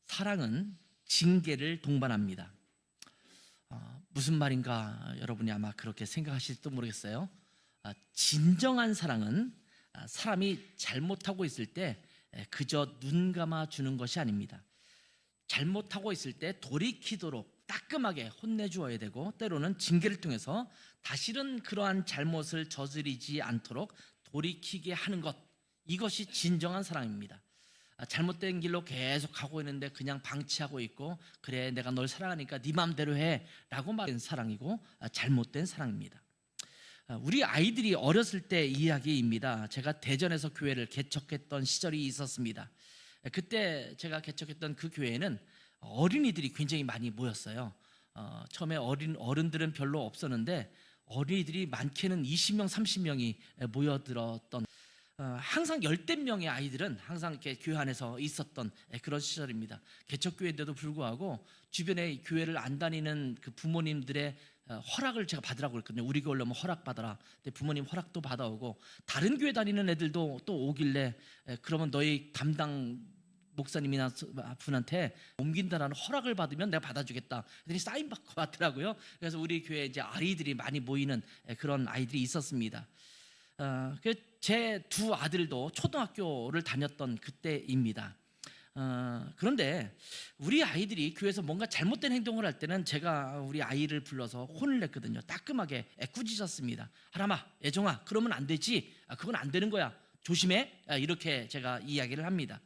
사랑은 징계를 동반합니다. 무슨 말인가 여러분이 아마 그렇게 생각하실지도 모르겠어요. 진정한 사랑은 사람이 잘못하고 있을 때 그저 눈 감아 주는 것이 아닙니다. 잘못하고 있을 때 돌이키도록 따끔하게 혼내주어야 되고, 때로는 징계를 통해서 다시는 그러한 잘못을 저지르지 않도록 돌이키게 하는 것, 이것이 진정한 사랑입니다. 잘못된 길로 계속 가고 있는데 그냥 방치하고 있고, 그래 내가 널 사랑하니까 네 마음대로 해 라고 말하는 사랑이고, 잘못된 사랑입니다. 우리 아이들이 어렸을 때 이야기입니다. 제가 대전에서 교회를 개척했던 시절이 있었습니다. 그때 제가 개척했던 그 교회에는 어린이들이 굉장히 많이 모였어요. 처음에 어른들은 별로 없었는데 어린이들이 많게는 20명, 30명이 모여들었던, 항상 열댓 명의 아이들은 항상 이렇게 교회 안에서 있었던 그런 시절입니다. 개척교회인데도 불구하고 주변에 교회를 안 다니는 그 부모님들의 허락을 제가 받으라고 그랬거든요. 우리 교회 오려면 허락 받아라. 근데 부모님 허락도 받아오고, 다른 교회 다니는 애들도 또 오길래 그러면 너희 담당 목사님이나 분한테 옮긴다라는 허락을 받으면 내가 받아주겠다. 그랬더니 사인 받고 왔더라고요. 그래서 우리 교회에 이제 아이들이 많이 모이는 그런 아이들이 있었습니다. 제 두 아들도 초등학교를 다녔던 그때입니다. 그런데 우리 아이들이 교회에서 뭔가 잘못된 행동을 할 때는 제가 우리 아이를 불러서 혼을 냈거든요. 따끔하게 꾸짖었습니다. 하람아, 애정아, 그러면 안 되지. 그건 안 되는 거야. 조심해. 이렇게 제가 이야기를 합니다.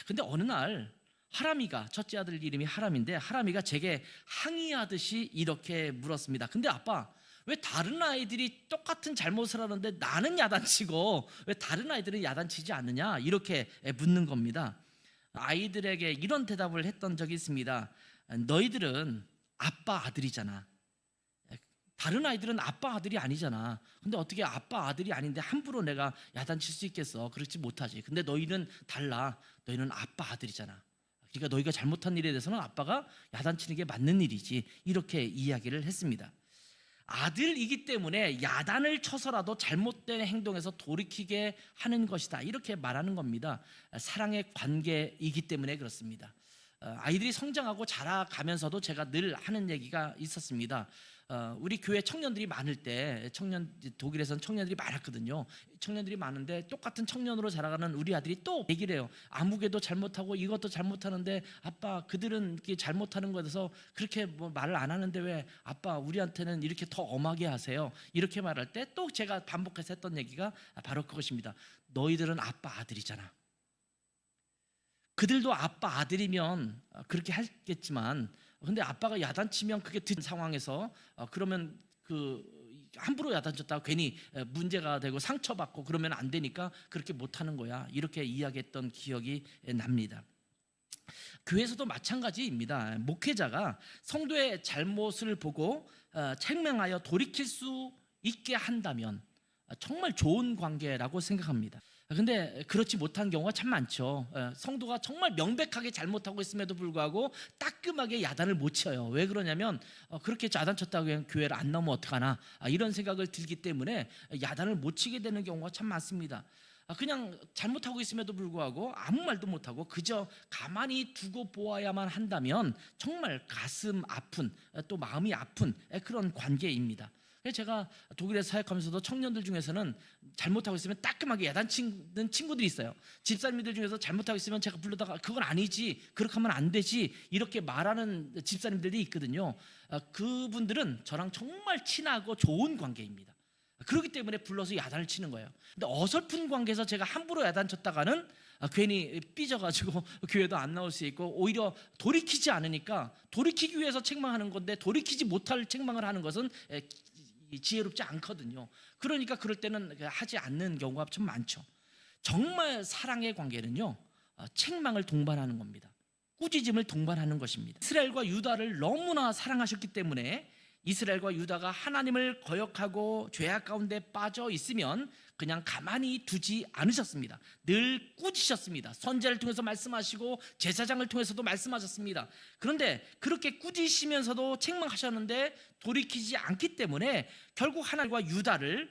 근데 어느 날 하람이가, 첫째 아들 이름이 하람인데, 하람이가 제게 항의하듯이 이렇게 물었습니다. 근데 아빠, 왜 다른 아이들이 똑같은 잘못을 하는데 나는 야단치고 왜 다른 아이들은 야단치지 않느냐, 이렇게 묻는 겁니다. 아이들에게 이런 대답을 했던 적이 있습니다. 너희들은 아빠 아들이잖아. 다른 아이들은 아빠 아들이 아니잖아. 근데 어떻게 아빠 아들이 아닌데 함부로 내가 야단칠 수 있겠어? 그렇지 못하지. 근데 너희는 달라. 너희는 아빠 아들이잖아. 그러니까 너희가 잘못한 일에 대해서는 아빠가 야단치는 게 맞는 일이지. 이렇게 이야기를 했습니다. 아들이기 때문에 야단을 쳐서라도 잘못된 행동에서 돌이키게 하는 것이다, 이렇게 말하는 겁니다. 사랑의 관계이기 때문에 그렇습니다. 아이들이 성장하고 자라가면서도 제가 늘 하는 얘기가 있었습니다. 우리 교회 청년들이 많을 때, 독일에서는 청년들이 많았거든요. 청년들이 많은데 똑같은 청년으로 자라가는 우리 아들이 또 얘기를 해요. 아무개도 잘못하고 이것도 잘못하는데 아빠, 그들은 잘못하는 거에 대해서 그렇게 뭐 말을 안 하는데 왜 아빠 우리한테는 이렇게 더 엄하게 하세요? 이렇게 말할 때 또 제가 반복해서 했던 얘기가 바로 그것입니다. 너희들은 아빠 아들이잖아. 그들도 아빠 아들이면 그렇게 하겠지만, 근데 아빠가 야단치면 그게 듣는 상황에서 그러면 함부로 야단쳤다가 괜히 문제가 되고 상처받고 그러면 안 되니까 그렇게 못하는 거야, 이렇게 이야기했던 기억이 납니다. 교회에서도 마찬가지입니다. 목회자가 성도의 잘못을 보고 책망하여 돌이킬 수 있게 한다면 정말 좋은 관계라고 생각합니다. 근데 그렇지 못한 경우가 참 많죠. 성도가 정말 명백하게 잘못하고 있음에도 불구하고 따끔하게 야단을 못 쳐요. 왜 그러냐면 그렇게 야단 쳤다고 그냥 교회를 안 나오면 어떡하나, 이런 생각을 들기 때문에 야단을 못 치게 되는 경우가 참 많습니다. 그냥 잘못하고 있음에도 불구하고 아무 말도 못하고 그저 가만히 두고 보아야만 한다면 정말 가슴 아픈, 또 마음이 아픈 그런 관계입니다. 제가 독일에서 사역하면서도 청년들 중에서는 잘못하고 있으면 따끔하게 야단치는 친구들이 있어요. 집사님들 중에서 잘못하고 있으면 제가 불러다가 그건 아니지, 그렇게 하면 안 되지, 이렇게 말하는 집사님들이 있거든요. 그분들은 저랑 정말 친하고 좋은 관계입니다. 그렇기 때문에 불러서 야단을 치는 거예요. 근데 어설픈 관계에서 제가 함부로 야단 쳤다가는 괜히 삐져가지고 교회도 안 나올 수 있고, 오히려 돌이키지 않으니까, 돌이키기 위해서 책망하는 건데 돌이키지 못할 책망을 하는 것은 지혜롭지 않거든요. 그러니까 그럴 때는 하지 않는 경우가 좀 많죠. 정말 사랑의 관계는요, 책망을 동반하는 겁니다. 꾸짖음을 동반하는 것입니다. 이스라엘과 유다를 너무나 사랑하셨기 때문에 이스라엘과 유다가 하나님을 거역하고 죄악 가운데 빠져 있으면 그냥 가만히 두지 않으셨습니다. 늘 꾸짖으셨습니다. 선지자를 통해서 말씀하시고 제사장을 통해서도 말씀하셨습니다. 그런데 그렇게 꾸짖으시면서도 책망하셨는데 돌이키지 않기 때문에 결국 하나님과 유다를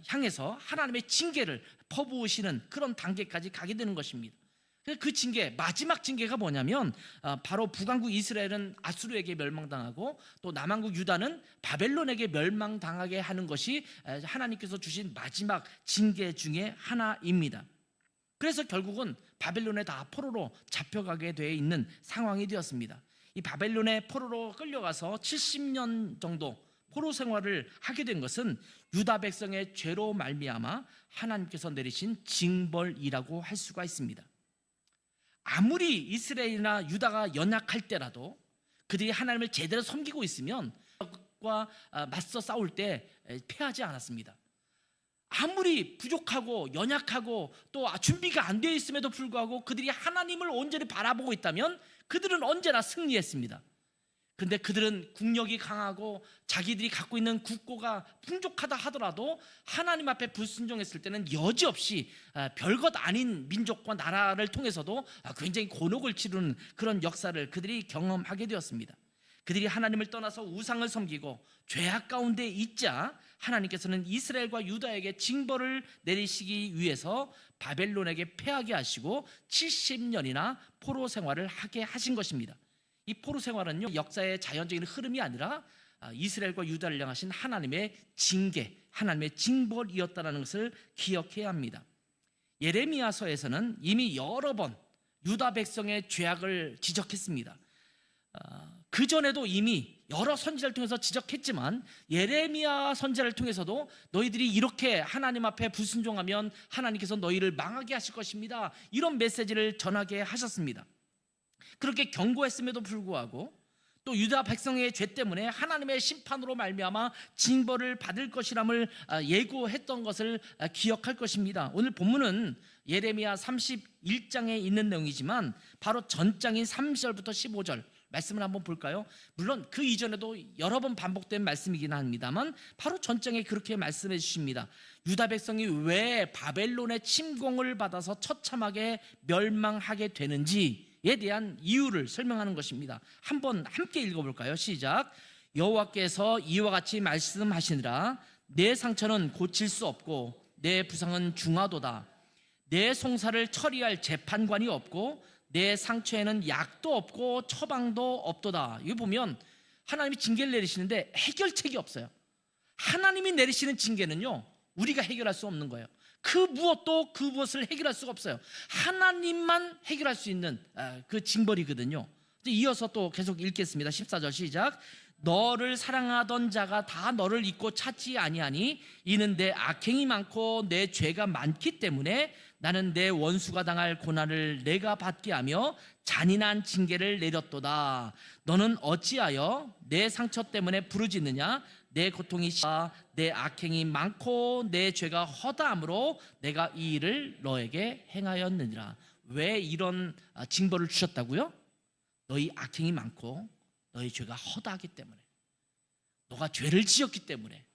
향해서 하나님의 징계를 퍼부으시는 그런 단계까지 가게 되는 것입니다. 그 징계, 마지막 징계가 뭐냐면 바로 북왕국 이스라엘은 아수르에게 멸망당하고 또 남왕국 유다는 바벨론에게 멸망당하게 하는 것이 하나님께서 주신 마지막 징계 중에 하나입니다. 그래서 결국은 바벨론에 다 포로로 잡혀가게 돼 있는 상황이 되었습니다. 이 바벨론의 포로로 끌려가서 70년 정도 포로 생활을 하게 된 것은 유다 백성의 죄로 말미암아 하나님께서 내리신 징벌이라고 할 수가 있습니다. 아무리 이스라엘이나 유다가 연약할 때라도 그들이 하나님을 제대로 섬기고 있으면 과 맞서 싸울 때 패하지 않았습니다. 아무리 부족하고 연약하고 또 준비가 안 되어 있음에도 불구하고 그들이 하나님을 온전히 바라보고 있다면 그들은 언제나 승리했습니다. 근데 그들은 국력이 강하고 자기들이 갖고 있는 국고가 풍족하다 하더라도 하나님 앞에 불순종했을 때는 여지없이 별것 아닌 민족과 나라를 통해서도 굉장히 곤혹을 치르는 그런 역사를 그들이 경험하게 되었습니다. 그들이 하나님을 떠나서 우상을 섬기고 죄악 가운데 있자 하나님께서는 이스라엘과 유다에게 징벌을 내리시기 위해서 바벨론에게 패하게 하시고 70년이나 포로 생활을 하게 하신 것입니다. 이 포로 생활은요, 역사의 자연적인 흐름이 아니라 이스라엘과 유다를 향하신 하나님의 징계, 하나님의 징벌이었다는 것을 기억해야 합니다. 예레미야서에서는 이미 여러 번 유다 백성의 죄악을 지적했습니다. 그 전에도 이미 여러 선지자를 통해서 지적했지만 예레미야 선지자를 통해서도 너희들이 이렇게 하나님 앞에 불순종하면 하나님께서 너희를 망하게 하실 것입니다, 이런 메시지를 전하게 하셨습니다. 그렇게 경고했음에도 불구하고 또 유다 백성의 죄 때문에 하나님의 심판으로 말미암아 징벌을 받을 것이람을 예고했던 것을 기억할 것입니다. 오늘 본문은 예레미야 31장에 있는 내용이지만 바로 전장인 30절부터 15절 말씀을 한번 볼까요? 물론 그 이전에도 여러 번 반복된 말씀이긴 합니다만 바로 전장에 그렇게 말씀해 주십니다. 유다 백성이 왜 바벨론의 침공을 받아서 처참하게 멸망하게 되는지에 대한 이유를 설명하는 것입니다. 한번 함께 읽어볼까요? 시작. 여호와께서 이와 같이 말씀하시니라. 내 상처는 고칠 수 없고 내 부상은 중하도다. 내 송사를 처리할 재판관이 없고 내 상처에는 약도 없고 처방도 없도다. 이거 보면 하나님이 징계를 내리시는데 해결책이 없어요. 하나님이 내리시는 징계는요, 우리가 해결할 수 없는 거예요. 그 무엇도 그 무엇을 해결할 수가 없어요. 하나님만 해결할 수 있는 그 징벌이거든요. 이어서 또 계속 읽겠습니다. 14절 시작. 너를 사랑하던 자가 다 너를 잊고 찾지 아니하니 이는 내 악행이 많고 내 죄가 많기 때문에 나는 내 원수가 당할 고난을 내가 받게 하며 잔인한 징계를 내렸도다. 너는 어찌하여 내 상처 때문에 부르짖느냐? 내 고통이 심하 내 악행이 많고 내 죄가 허다함으로 내가 이 일을 너에게 행하였느니라. 왜 이런 징벌을 주셨다고요? 너희 악행이 많고 너희 죄가 허다하기 때문에, 너가 죄를 지었기 때문에.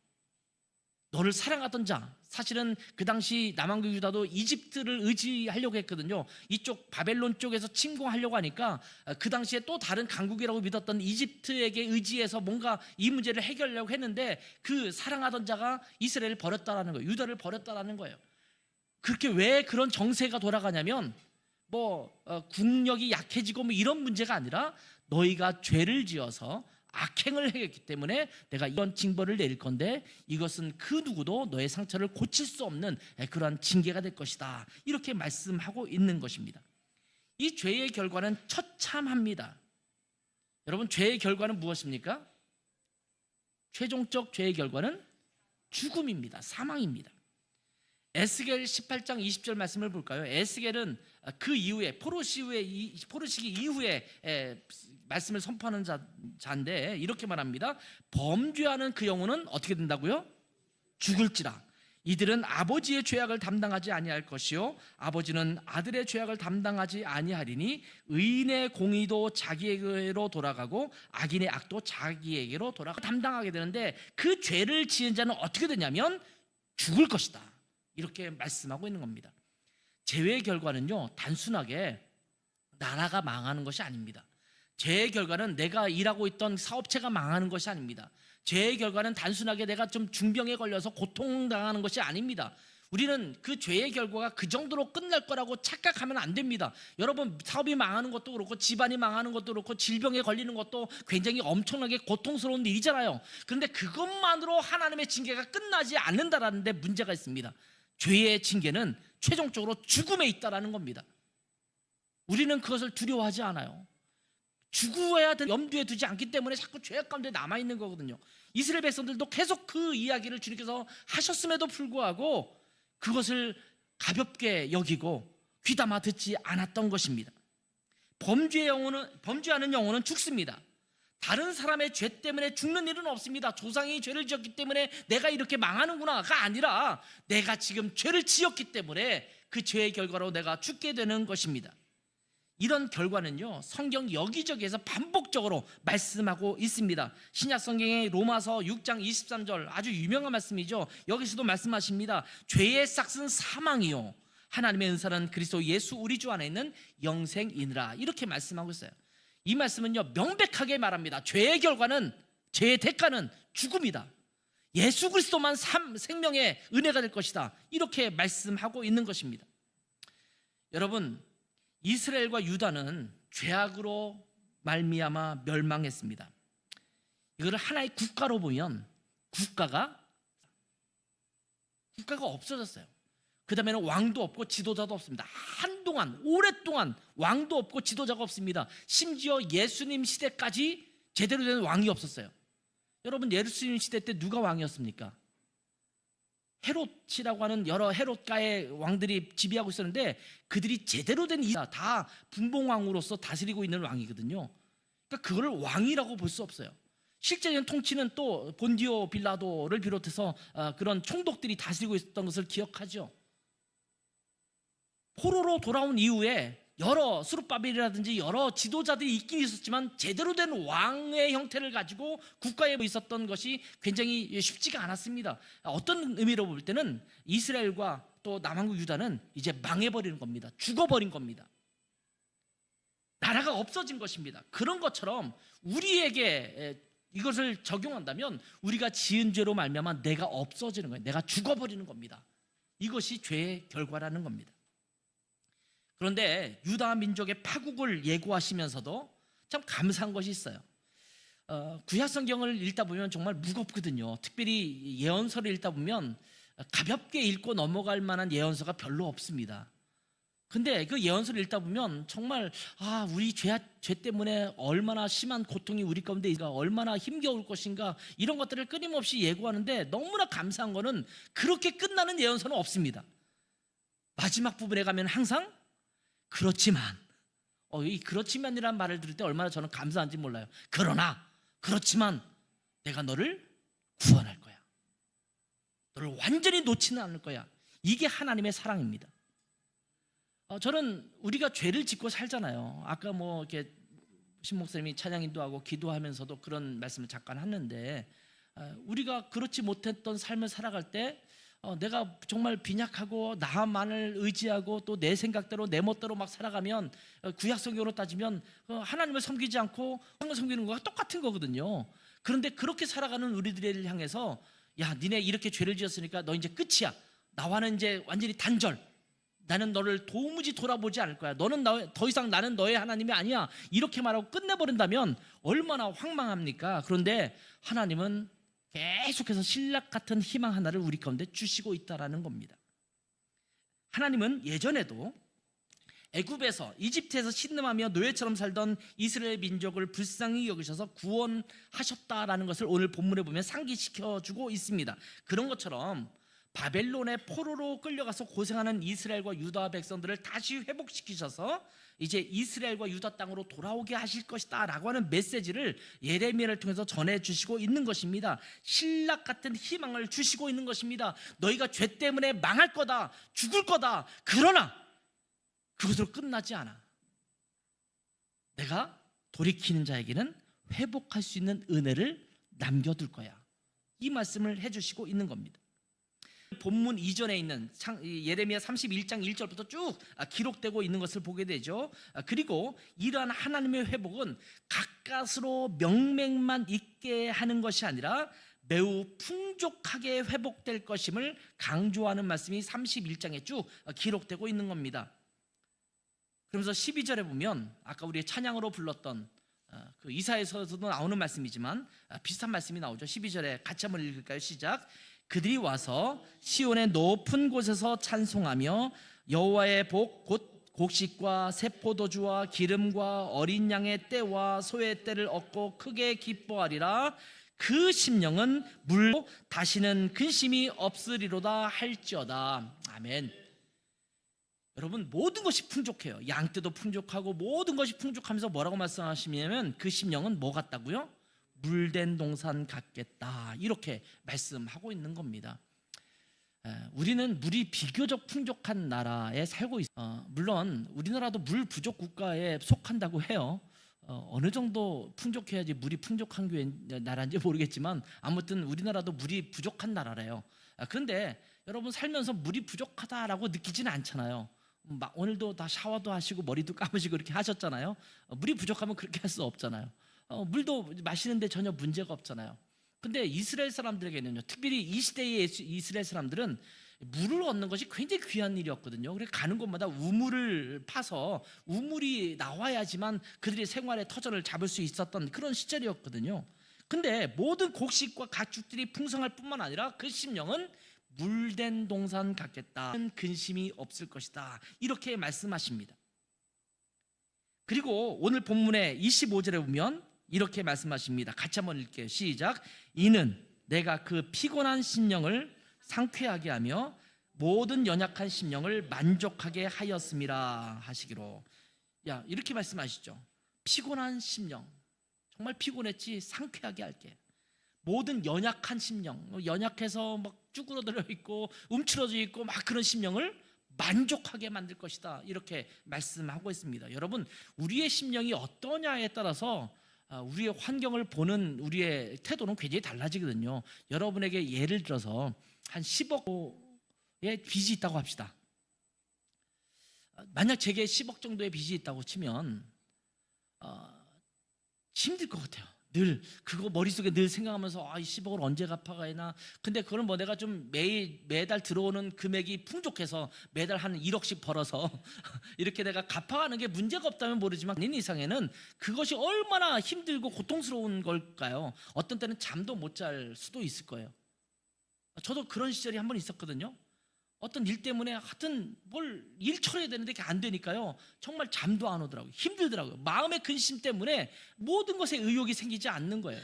너를 사랑하던 자, 사실은 그 당시 남왕국 유다도 이집트를 의지하려고 했거든요. 이쪽 바벨론 쪽에서 침공하려고 하니까 그 당시에 또 다른 강국이라고 믿었던 이집트에게 의지해서 뭔가 이 문제를 해결하려고 했는데 그 사랑하던 자가 이스라엘을 버렸다라는 거예요. 유다를 버렸다라는 거예요. 그렇게 왜 그런 정세가 돌아가냐면 국력이 약해지고 이런 문제가 아니라 너희가 죄를 지어서 악행을 했기 때문에 내가 이런 징벌을 내릴 건데 이것은 그 누구도 너의 상처를 고칠 수 없는 그러한 징계가 될 것이다, 이렇게 말씀하고 있는 것입니다. 이 죄의 결과는 처참합니다. 여러분, 죄의 결과는 무엇입니까? 최종적 죄의 결과는 죽음입니다. 사망입니다. 에스겔 18장 20절 말씀을 볼까요? 에스겔은 그 이후에 포로시기 이후에 말씀을 선포하는 자인데 이렇게 말합니다. 범죄하는 그 영혼은 어떻게 된다고요? 죽을지라. 이들은 아버지의 죄악을 담당하지 아니할 것이요 아버지는 아들의 죄악을 담당하지 아니하리니 의인의 공의도 자기에게로 돌아가고 악인의 악도 자기에게로 돌아가 담당하게 되는데 그 죄를 지은 자는 어떻게 되냐면 죽을 것이다, 이렇게 말씀하고 있는 겁니다. 죄의 결과는요, 단순하게 나라가 망하는 것이 아닙니다. 죄의 결과는 내가 일하고 있던 사업체가 망하는 것이 아닙니다. 죄의 결과는 단순하게 내가 좀 중병에 걸려서 고통당하는 것이 아닙니다. 우리는 그 죄의 결과가 그 정도로 끝날 거라고 착각하면 안 됩니다. 여러분, 사업이 망하는 것도 그렇고 집안이 망하는 것도 그렇고 질병에 걸리는 것도 굉장히 엄청나게 고통스러운 일이잖아요. 그런데 그것만으로 하나님의 징계가 끝나지 않는다라는 데 문제가 있습니다. 죄의 징계는 최종적으로 죽음에 있다라는 겁니다. 우리는 그것을 두려워하지 않아요. 죽어야 될 염두에 두지 않기 때문에 자꾸 죄악 가운데 남아있는 거거든요. 이스라엘 백성들도 계속 그 이야기를 주님께서 하셨음에도 불구하고 그것을 가볍게 여기고 귀담아 듣지 않았던 것입니다. 범죄하는 영혼은 죽습니다. 다른 사람의 죄 때문에 죽는 일은 없습니다. 조상이 죄를 지었기 때문에 내가 이렇게 망하는구나가 아니라 내가 지금 죄를 지었기 때문에 그 죄의 결과로 내가 죽게 되는 것입니다. 이런 결과는요, 성경 여기저기에서 반복적으로 말씀하고 있습니다. 신약 성경의 로마서 6장 23절 아주 유명한 말씀이죠. 여기서도 말씀하십니다. 죄의 싹은 사망이요 하나님의 은사는 그리스도 예수 우리 주 안에 있는 영생이니라. 이렇게 말씀하고 있어요. 이 말씀은요, 명백하게 말합니다. 죄의 결과는, 죄의 대가는 죽음이다. 예수 그리스도만 생명의 은혜가 될 것이다. 이렇게 말씀하고 있는 것입니다. 여러분, 이스라엘과 유다는 죄악으로 말미암아 멸망했습니다. 이거를 하나의 국가로 보면 국가가 없어졌어요. 그 다음에는 왕도 없고 지도자도 없습니다. 한동안 오랫동안 왕도 없고 지도자가 없습니다. 심지어 예수님 시대까지 제대로 된 왕이 없었어요. 여러분, 예수님 시대 때 누가 왕이었습니까? 헤롯이라고 하는 여러 헤롯가의 왕들이 지배하고 있었는데 그들이 제대로 된 다 분봉왕으로서 다스리고 있는 왕이거든요. 그러니까 그걸 왕이라고 볼 수 없어요. 실제적인 통치는 또 본디오 빌라도를 비롯해서 그런 총독들이 다스리고 있었던 것을 기억하죠. 포로로 돌아온 이후에 여러 스룹바벨이라든지 여러 지도자들이 있긴 있었지만 제대로 된 왕의 형태를 가지고 국가에 있었던 것이 굉장히 쉽지가 않았습니다. 어떤 의미로 볼 때는 이스라엘과 또 남한국 유다는 이제 망해버리는 겁니다. 죽어버린 겁니다. 나라가 없어진 것입니다. 그런 것처럼 우리에게 이것을 적용한다면 우리가 지은 죄로 말미암아 내가 없어지는 거예요. 내가 죽어버리는 겁니다. 이것이 죄의 결과라는 겁니다. 그런데 유다 민족의 파국을 예고하시면서도 참 감사한 것이 있어요. 구약 성경을 읽다 보면 정말 무겁거든요. 특별히 예언서를 읽다 보면 가볍게 읽고 넘어갈 만한 예언서가 별로 없습니다. 근데 그 예언서를 읽다 보면 정말 우리 죄 때문에 얼마나 심한 고통이 우리 가운데 있을까, 얼마나 힘겨울 것인가, 이런 것들을 끊임없이 예고하는데 너무나 감사한 거는 그렇게 끝나는 예언서는 없습니다. 마지막 부분에 가면 항상 그렇지만, 이 그렇지만이라는 말을 들을 때 얼마나 저는 감사한지 몰라요. 그러나, 그렇지만 내가 너를 구원할 거야. 너를 완전히 놓지는 않을 거야. 이게 하나님의 사랑입니다. 저는 우리가 죄를 짓고 살잖아요. 아까 이렇게 신 목사님이 찬양 인도하고 기도하면서도 그런 말씀을 잠깐 하는데, 우리가 그렇지 못했던 삶을 살아갈 때 내가 정말 빈약하고 나만을 의지하고 또 내 생각대로 내 멋대로 막 살아가면 구약 성경으로 따지면 하나님을 섬기지 않고 하나님을 섬기는 거가 똑같은 거거든요. 그런데 그렇게 살아가는 우리들을 향해서 야, 니네 이렇게 죄를 지었으니까 너 이제 끝이야. 나와는 이제 완전히 단절. 나는 너를 도무지 돌아보지 않을 거야. 너는 더 이상 나는 너의 하나님이 아니야. 이렇게 말하고 끝내버린다면 얼마나 황망합니까? 그런데 하나님은 계속해서 신락 같은 희망 하나를 우리 가운데 주시고 있다라는 겁니다. 하나님은 예전에도 애굽에서, 이집트에서 신음하며 노예처럼 살던 이스라엘 민족을 불쌍히 여기셔서 구원하셨다라는 것을 오늘 본문에 보면 상기시켜주고 있습니다. 그런 것처럼 바벨론의 포로로 끌려가서 고생하는 이스라엘과 유다 백성들을 다시 회복시키셔서 이제 이스라엘과 유다 땅으로 돌아오게 하실 것이다 라고 하는 메시지를 예레미야를 통해서 전해주시고 있는 것입니다. 신락 같은 희망을 주시고 있는 것입니다. 너희가 죄 때문에 망할 거다, 죽을 거다. 그러나 그것으로 끝나지 않아. 내가 돌이키는 자에게는 회복할 수 있는 은혜를 남겨둘 거야. 이 말씀을 해주시고 있는 겁니다. 본문 이전에 있는 예레미야 31장 1절부터 쭉 기록되고 있는 것을 보게 되죠. 그리고 이러한 하나님의 회복은 가까스로 명맥만 있게 하는 것이 아니라 매우 풍족하게 회복될 것임을 강조하는 말씀이 31장에 쭉 기록되고 있는 겁니다. 그러면서 12절에 보면 아까 우리 찬양으로 불렀던 그 이사야서에서도 나오는 말씀이지만 비슷한 말씀이 나오죠. 12절에 같이 한번 읽을까요? 시작. 그들이 와서 시온의 높은 곳에서 찬송하며 여호와의 복 곧 곡식과 새 포도주와 기름과 어린 양의 떼와 소의 떼를 얻고 크게 기뻐하리라. 그 심령은 물로 다시는 근심이 없으리로다 할지어다. 아멘. 여러분, 모든 것이 풍족해요. 양떼도 풍족하고 모든 것이 풍족하면서 뭐라고 말씀하시냐면 그 심령은 뭐 같다고요? 물된 동산 같겠다, 이렇게 말씀하고 있는 겁니다. 우리는 물이 비교적 풍족한 나라에 살고 있어요. 물론 우리나라도 물 부족 국가에 속한다고 해요. 어느 정도 풍족해야지 물이 풍족한 나라인지 모르겠지만 아무튼 우리나라도 물이 부족한 나라래요. 그런데 여러분, 살면서 물이 부족하다라고 느끼지는 않잖아요. 오늘도 다 샤워도 하시고 머리도 감으시고 이렇게 하셨잖아요. 물이 부족하면 그렇게 할 수 없잖아요. 물도 마시는데 전혀 문제가 없잖아요. 근데 이스라엘 사람들에게는요, 특별히 이 시대의 이스라엘 사람들은 물을 얻는 것이 굉장히 귀한 일이었거든요. 그래서 가는 곳마다 우물을 파서 우물이 나와야지만 그들의 생활의 터전을 잡을 수 있었던 그런 시절이었거든요. 근데 모든 곡식과 가축들이 풍성할 뿐만 아니라 그 심령은 물된 동산 같겠다, 근심이 없을 것이다, 이렇게 말씀하십니다. 그리고 오늘 본문의 25절에 보면 이렇게 말씀하십니다. 같이 한번 읽게요. 시작. 이는 내가 그 피곤한 심령을 상쾌하게 하며 모든 연약한 심령을 만족하게 하였음이라 하시기로. 이렇게 말씀하시죠. 피곤한 심령, 정말 피곤했지, 상쾌하게 할게. 모든 연약한 심령, 연약해서 막 쭈그러들어 있고 움츠러져 있고 막 그런 심령을 만족하게 만들 것이다, 이렇게 말씀하고 있습니다. 여러분, 우리의 심령이 어떠냐에 따라서 우리의 환경을 보는 우리의 태도는 굉장히 달라지거든요. 여러분에게 예를 들어서 한 10억의 빚이 있다고 합시다. 만약 제게 10억 정도의 빚이 있다고 치면 힘들 것 같아요. 늘 그거 머릿속에 늘 생각하면서 이 10억을 언제 갚아가야. 근데 그걸 내가 좀 매달 들어오는 금액이 풍족해서 매달 한 1억씩 벌어서 이렇게 내가 갚아가는 게 문제가 없다면 모르지만 인 이상에는 그것이 얼마나 힘들고 고통스러운 걸까요? 어떤 때는 잠도 못 잘 수도 있을 거예요. 저도 그런 시절이 한 번 있었거든요. 어떤 일 때문에 하여튼 뭘 일 처리해야 되는데 그게 안 되니까요, 정말 잠도 안 오더라고요. 힘들더라고요. 마음의 근심 때문에 모든 것에 의욕이 생기지 않는 거예요.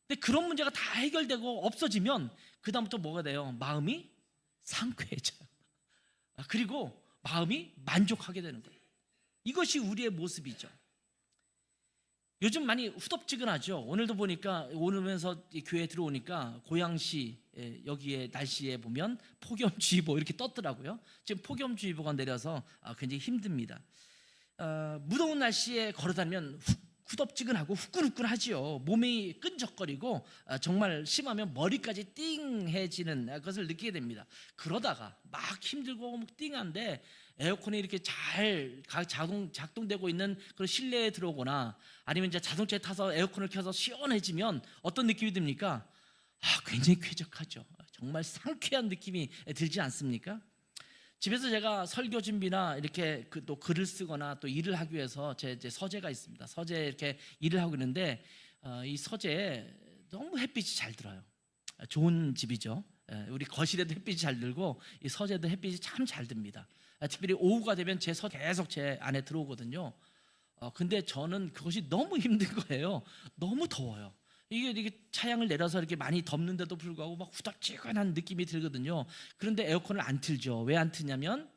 근데 그런 문제가 다 해결되고 없어지면 그 다음부터 뭐가 돼요? 마음이 상쾌해져요. 그리고 마음이 만족하게 되는 거예요. 이것이 우리의 모습이죠. 요즘 많이 후덥지근하죠. 오늘도 보니까 오면서 교회에 들어오니까 고양시 여기에 날씨에 보면 폭염주의보 이렇게 떴더라고요. 지금 폭염주의보가 내려서 굉장히 힘듭니다. 무더운 날씨에 걸어다니면 후덥지근하고 후끈후끈하지요. 몸이 끈적거리고 정말 심하면 머리까지 띵해지는 것을 느끼게 됩니다. 그러다가 막 힘들고 띵한데 에어컨이 이렇게 잘 작동되고 있는 그런 실내에 들어오거나 아니면 이제 자동차에 타서 에어컨을 켜서 시원해지면 어떤 느낌이 듭니까? 굉장히 쾌적하죠. 정말 상쾌한 느낌이 들지 않습니까? 집에서 제가 설교 준비나 이렇게 또 글을 쓰거나 또 일을 하기 위해서 제 서재가 있습니다. 서재에 이렇게 일을 하고 있는데 이 서재에 너무 햇빛이 잘 들어요. 좋은 집이죠. 우리 거실에도 햇빛이 잘 들고 이 서재도 햇빛이 참 잘 듭니다. 특별히 오후가 되면 제 서재 계속 제 안에 들어오거든요. 근데 저는 그것이 너무 힘든 거예요. 너무 더워요. 이게 차양을 내려서 이렇게 많이 덥는데도 불구하고 막 후덥지근한 느낌이 들거든요. 그런데 에어컨을 안 틀죠. 왜 안 트냐면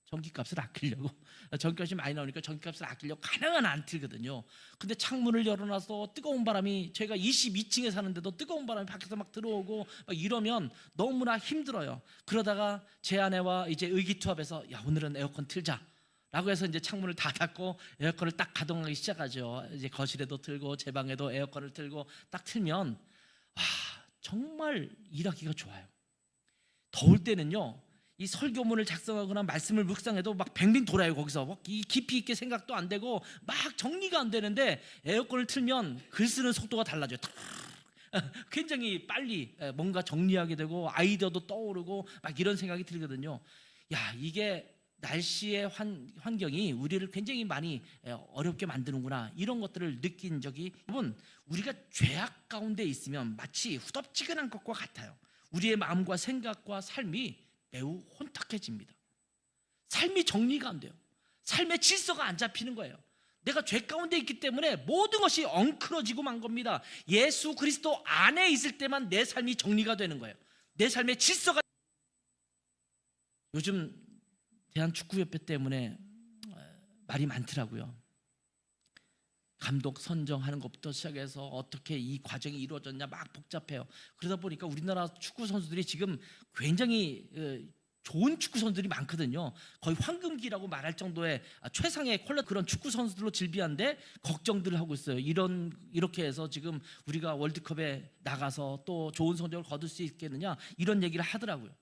전기값을 아끼려고. 전기값이 많이 나오니까 전기값을 아끼려고 가능한 안 틀거든요. 근데 창문을 열어놔서 뜨거운 바람이, 저희가 22층에 사는데도 뜨거운 바람이 밖에서 막 들어오고 막 이러면 너무나 힘들어요. 그러다가 제 아내와 이제 의기투합해서 오늘은 에어컨 틀자 라고 해서 이제 창문을 다 닫고 에어컨을 딱 가동하기 시작하죠. 이제 거실에도 틀고 제 방에도 에어컨을 틀고 딱 틀면 정말 일하기가 좋아요. 더울 때는요, 이 설교문을 작성하거나 말씀을 묵상해도 막 뱅뱅 돌아요. 거기서 막 깊이 있게 생각도 안 되고 막 정리가 안 되는데 에어컨을 틀면 글 쓰는 속도가 달라져요. 굉장히 빨리 뭔가 정리하게 되고 아이디어도 떠오르고 막 이런 생각이 들거든요. 야, 이게 날씨의 환경이 우리를 굉장히 많이 어렵게 만드는구나, 이런 것들을 느낀 적이, 여러분, 우리가 죄악 가운데 있으면 마치 후덥지근한 것과 같아요. 우리의 마음과 생각과 삶이 매우 혼탁해집니다. 삶이 정리가 안 돼요. 삶의 질서가 안 잡히는 거예요. 내가 죄 가운데 있기 때문에 모든 것이 엉클어지고 만 겁니다. 예수 그리스도 안에 있을 때만 내 삶이 정리가 되는 거예요. 내 삶의 질서가. 요즘 대한축구협회 때문에 말이 많더라고요. 감독 선정하는 것부터 시작해서 어떻게 이 과정이 이루어졌냐, 막 복잡해요. 그러다 보니까 우리나라 축구 선수들이 지금 굉장히 좋은 축구 선수들이 많거든요. 거의 황금기라고 말할 정도의 최상의 퀄리티 그런 축구 선수들로 질비한데 걱정들을 하고 있어요. 이렇게 해서 지금 우리가 월드컵에 나가서 또 좋은 성적을 거둘 수 있겠느냐, 이런 얘기를 하더라고요.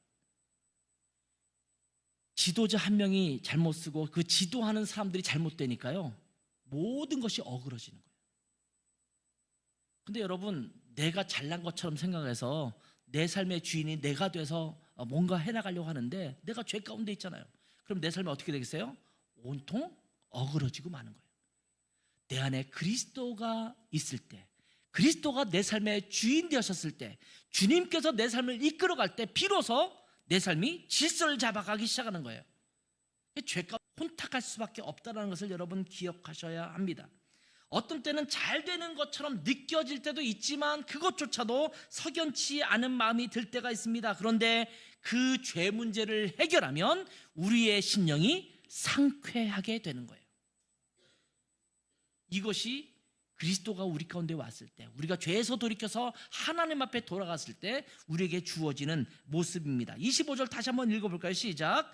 지도자 한 명이 잘못 쓰고 그 지도하는 사람들이 잘못되니까요, 모든 것이 어그러지는 거예요. 근데 여러분, 내가 잘난 것처럼 생각해서 내 삶의 주인이 내가 돼서 뭔가 해나가려고 하는데 내가 죄 가운데 있잖아요. 그럼 내 삶이 어떻게 되겠어요? 온통 어그러지고 마는 거예요. 내 안에 그리스도가 있을 때, 그리스도가 내 삶의 주인 되셨을 때, 주님께서 내 삶을 이끌어갈 때 비로소 내 삶이 질서를 잡아가기 시작하는 거예요. 죄가 혼탁할 수밖에 없다는 것을 여러분 기억하셔야 합니다. 어떤 때는 잘 되는 것처럼 느껴질 때도 있지만 그것조차도 석연치 않은 마음이 들 때가 있습니다. 그런데 그 죄 문제를 해결하면 우리의 심령이 상쾌하게 되는 거예요. 이것이 그리스도가 우리 가운데 왔을 때, 우리가 죄에서 돌이켜서 하나님 앞에 돌아갔을 때 우리에게 주어지는 모습입니다. 25절 다시 한번 읽어볼까요? 시작.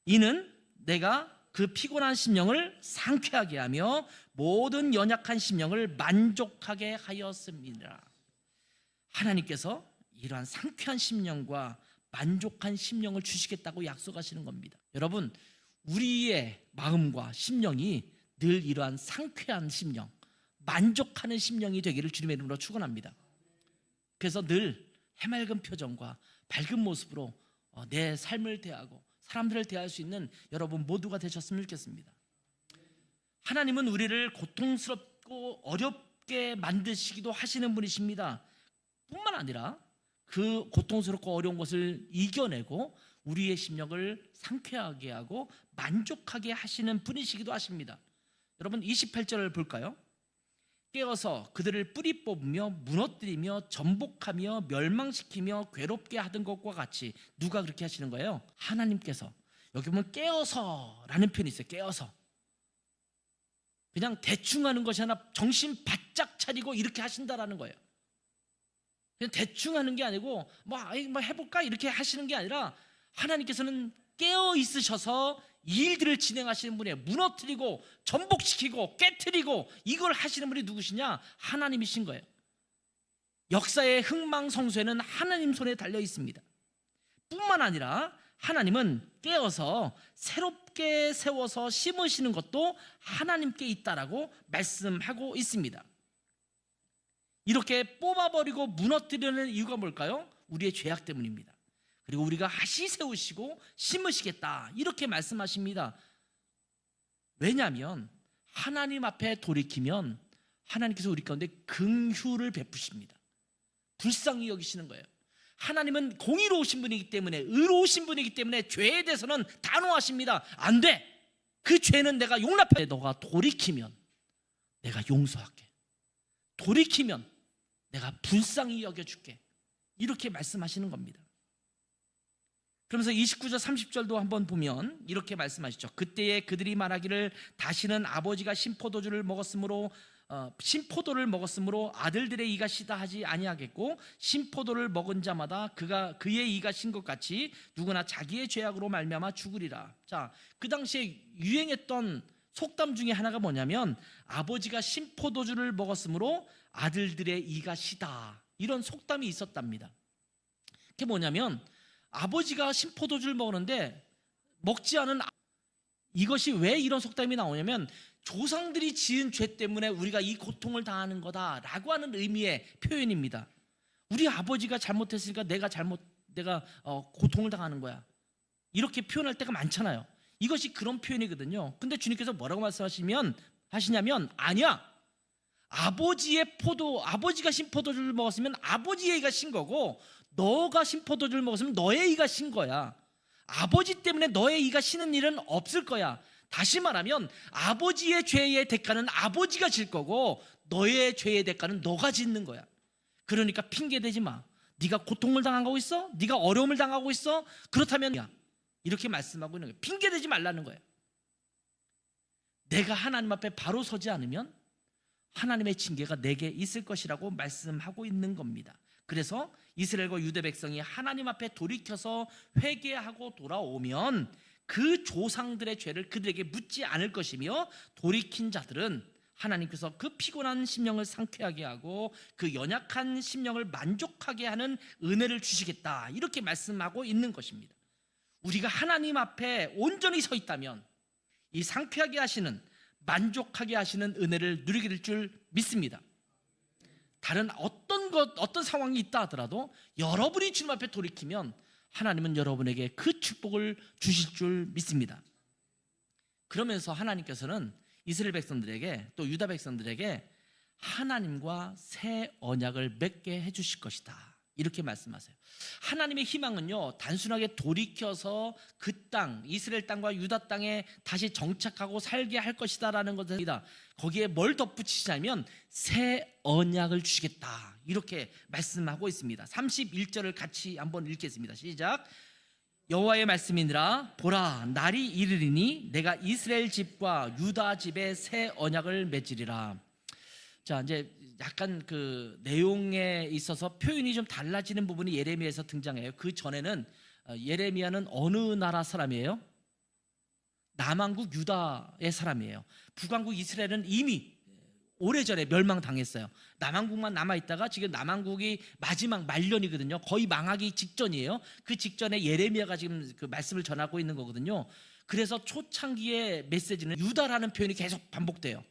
이는 내가 그 피곤한 심령을 상쾌하게 하며 모든 연약한 심령을 만족하게 하였습니다. 하나님께서 이러한 상쾌한 심령과 만족한 심령을 주시겠다고 약속하시는 겁니다. 여러분, 우리의 마음과 심령이 늘 이러한 상쾌한 심령, 만족하는 심령이 되기를 주님의 이름으로 축원합니다. 그래서 늘 해맑은 표정과 밝은 모습으로 내 삶을 대하고 사람들을 대할 수 있는 여러분 모두가 되셨으면 좋겠습니다. 하나님은 우리를 고통스럽고 어렵게 만드시기도 하시는 분이십니다. 뿐만 아니라 그 고통스럽고 어려운 것을 이겨내고 우리의 심령을 상쾌하게 하고 만족하게 하시는 분이시기도 하십니다. 여러분 28절을 볼까요? 깨어서 그들을 뿌리 뽑으며 무너뜨리며 전복하며 멸망시키며 괴롭게 하던 것과 같이. 누가 그렇게 하시는 거예요? 하나님께서. 여기 보면 깨어서라는 표현이 있어요. 깨어서. 그냥 대충 하는 것이 아니라 정신 바짝 차리고 이렇게 하신다라는 거예요. 그냥 대충 하는 게 아니고 뭐 해볼까 이렇게 하시는 게 아니라 하나님께서는 깨어 있으셔서 이 일들을 진행하시는 분이에요. 무너뜨리고 전복시키고 깨트리고 이걸 하시는 분이 누구시냐? 하나님이신 거예요. 역사의 흥망성쇠는 하나님 손에 달려 있습니다. 뿐만 아니라 하나님은 깨어서 새롭게 세워서 심으시는 것도 하나님께 있다라고 말씀하고 있습니다. 이렇게 뽑아버리고 무너뜨리는 이유가 뭘까요? 우리의 죄악 때문입니다. 그리고 우리가 다시 세우시고 심으시겠다 이렇게 말씀하십니다. 왜냐하면 하나님 앞에 돌이키면 하나님께서 우리 가운데 긍휼을 베푸십니다. 불쌍히 여기시는 거예요. 하나님은 공의로우신 분이기 때문에, 의로우신 분이기 때문에 죄에 대해서는 단호하십니다. 안 돼! 그 죄는 내가 용납해. 너가 돌이키면 내가 용서할게. 돌이키면 내가 불쌍히 여겨줄게. 이렇게 말씀하시는 겁니다. 그러면서 29절 30절도 한번 보면 이렇게 말씀하시죠. 그때에 그들이 말하기를 다시는 아버지가 신포도를 먹었으므로 아들들의 이가 시다 하지 아니하겠고, 신포도를 먹은 자마다 그의 이가 신 것 같이 누구나 자기의 죄악으로 말미암아 죽으리라. 자, 그 당시에 유행했던 속담 중에 하나가 뭐냐면 아버지가 신포도주를 먹었으므로 아들들의 이가 시다, 이런 속담이 있었답니다. 그게 뭐냐면 아버지가 신포도주를 먹었는데 먹지 않은, 이것이 왜 이런 속담이 나오냐면 조상들이 지은 죄 때문에 우리가 이 고통을 당하는 거다라고 하는 의미의 표현입니다. 우리 아버지가 잘못했으니까 내가 고통을 당하는 거야. 이렇게 표현할 때가 많잖아요. 이것이 그런 표현이거든요. 근데 주님께서 뭐라고 하시냐면 아니야. 아버지가 신 포도주를 먹었으면 아버지의 이가 신 거고, 너가 신 포도주를 먹었으면 너의 이가 신 거야. 아버지 때문에 너의 이가 시는 일은 없을 거야. 다시 말하면 아버지의 죄의 대가는 아버지가 질 거고, 너의 죄의 대가는 너가 짓는 거야. 그러니까 핑계 대지 마. 네가 고통을 당하고 있어? 네가 어려움을 당하고 있어? 그렇다면 야, 이렇게 말씀하고 있는 거예요. 핑계 대지 말라는 거예요. 내가 하나님 앞에 바로 서지 않으면 하나님의 징계가 내게 있을 것이라고 말씀하고 있는 겁니다. 그래서 이스라엘과 유대 백성이 하나님 앞에 돌이켜서 회개하고 돌아오면 그 조상들의 죄를 그들에게 묻지 않을 것이며, 돌이킨 자들은 하나님께서 그 피곤한 심령을 상쾌하게 하고 그 연약한 심령을 만족하게 하는 은혜를 주시겠다, 이렇게 말씀하고 있는 것입니다. 우리가 하나님 앞에 온전히 서 있다면 이 상쾌하게 하시는, 만족하게 하시는 은혜를 누리게 될 줄 믿습니다. 다른 어떤 상황이 있다 하더라도 여러분이 주님 앞에 돌이키면 하나님은 여러분에게 그 축복을 주실 줄 믿습니다. 그러면서 하나님께서는 이스라엘 백성들에게, 또 유다 백성들에게 하나님과 새 언약을 맺게 해주실 것이다, 이렇게 말씀하세요. 하나님의 희망은요, 단순하게 돌이켜서 그 땅, 이스라엘 땅과 유다 땅에 다시 정착하고 살게 할 것이다 라는 것입니다. 거기에 뭘 덧붙이시냐면 새 언약을 주시겠다, 이렇게 말씀하고 있습니다. 31절을 같이 한번 읽겠습니다. 시작. 여호와의 말씀이니라. 보라, 날이 이르리니 내가 이스라엘 집과 유다 집에 새 언약을 맺으리라. 자, 이제 약간 그 내용에 있어서 표현이 좀 달라지는 부분이 예레미야에서 등장해요. 그 전에는 예레미야는 어느 나라 사람이에요? 남왕국 유다의 사람이에요. 북왕국 이스라엘은 이미 오래전에 멸망당했어요. 남왕국만 남아있다가 지금 남왕국이 마지막 말년이거든요. 거의 망하기 직전이에요. 그 직전에 예레미야가 지금 그 말씀을 전하고 있는 거거든요. 그래서 초창기의 메시지는 유다라는 표현이 계속 반복돼요.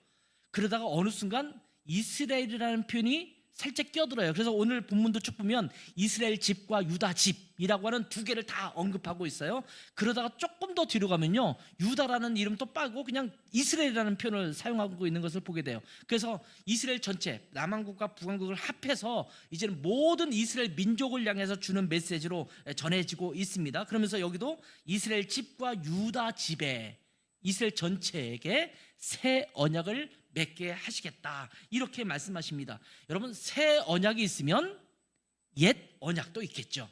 그러다가 어느 순간 이스라엘이라는 표현이 살짝 끼어들어요. 그래서 오늘 본문도 쭉 보면 이스라엘 집과 유다 집이라고 하는 두 개를 다 언급하고 있어요. 그러다가 조금 더 뒤로 가면요, 유다라는 이름도 빠고 그냥 이스라엘이라는 표현을 사용하고 있는 것을 보게 돼요. 그래서 이스라엘 전체, 남왕국과 북왕국을 합해서 이제는 모든 이스라엘 민족을 향해서 주는 메시지로 전해지고 있습니다. 그러면서 여기도 이스라엘 집과 유다 집에, 이스라엘 전체에게 새 언약을 맺게 하시겠다, 이렇게 말씀하십니다. 여러분, 새 언약이 있으면 옛 언약도 있겠죠.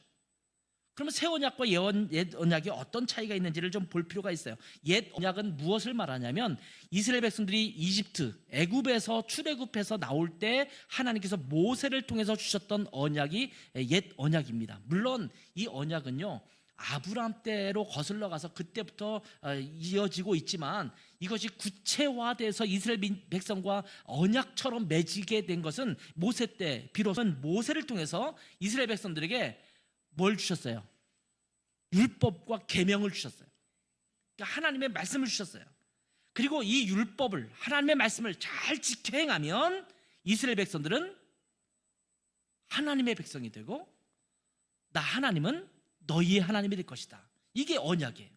그러면 새 언약과 옛 언약이 어떤 차이가 있는지를 좀 볼 필요가 있어요. 옛 언약은 무엇을 말하냐면 이스라엘 백성들이 애굽에서 출애굽해서 나올 때 하나님께서 모세를 통해서 주셨던 언약이 옛 언약입니다. 물론 이 언약은요, 아브라함 때로 거슬러 가서 그때부터 이어지고 있지만 이것이 구체화돼서 이스라엘 백성과 언약처럼 맺히게 된 것은 모세 때, 비로소 모세를 통해서 이스라엘 백성들에게 뭘 주셨어요? 율법과 계명을 주셨어요. 그러니까 하나님의 말씀을 주셨어요. 그리고 이 율법을, 하나님의 말씀을 잘 지켜 행하면 이스라엘 백성들은 하나님의 백성이 되고, 나 하나님은 너희의 하나님이 될 것이다. 이게 언약이에요.